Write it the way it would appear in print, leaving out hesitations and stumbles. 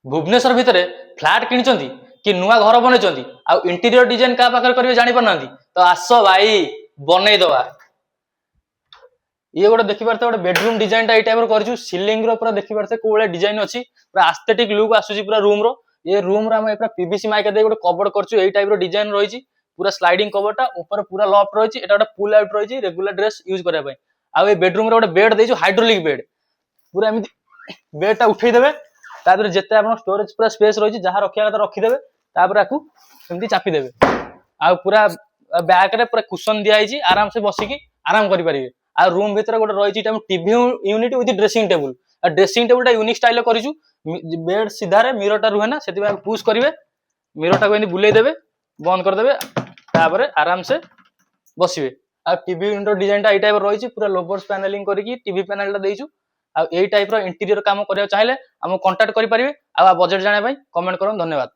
भुवनेश्वर भितर फ्लैट किनी कि नुआ घर बनई आ इंटीरियर डिजाइन क्या पाखे करेंगे जानी पारना तो आस भाई बनई दवा। ये गोटे देखी पारे गोटे बेडरूम डिजाइन टाइप कर सीलिंग पूरा देखी पारे को डिजाइन अच्छी पूरा आस्थेटिक लुक आसूची पूरा रूम रो। ये रूम रो पूरा पीवीसी माइका दे गोटे कबर्ड कर टाइप रो डिजाइन रही पूरा स्लाइडिंग कबर्डटा ऊपर पूरा लफ्ट रही है गोटे पुल आउट रही रेगुलर ड्रेस यूज करने आ बेडरूम रे गोटे बेड देछु हाइड्रोलिक बेड पूरा एमती बेडटा उठेदेवे तापर जिते आप स्टोरेज पूरा स्पेस रही जहाँ रखा कथा रखिदेवे तापर आपको एमती चापिदेवे आ पूरा बैक रे पूरा कुशन दिखाई आराम से बसिकी आराम करेंगे। आ रूम भीतर गोटे रही TV unit with dressing table dressing table unique style करूँ बेड सीधारे मिररटा रुहे ना से पुश करेंगे मिररटा को बुले देवे बंद करदे तापर आराम से बसवे। आ टीवी यूनिट डिजाइन टाइप रही पूरा लोवर्स पैनेलिंग करके टीवी पैनल देचु आ टाइप इंटीरियर काम करने चाहिए आम कांटेक्ट करेंगे आ बजेट जाना कमेंट करो। धन्यवाद।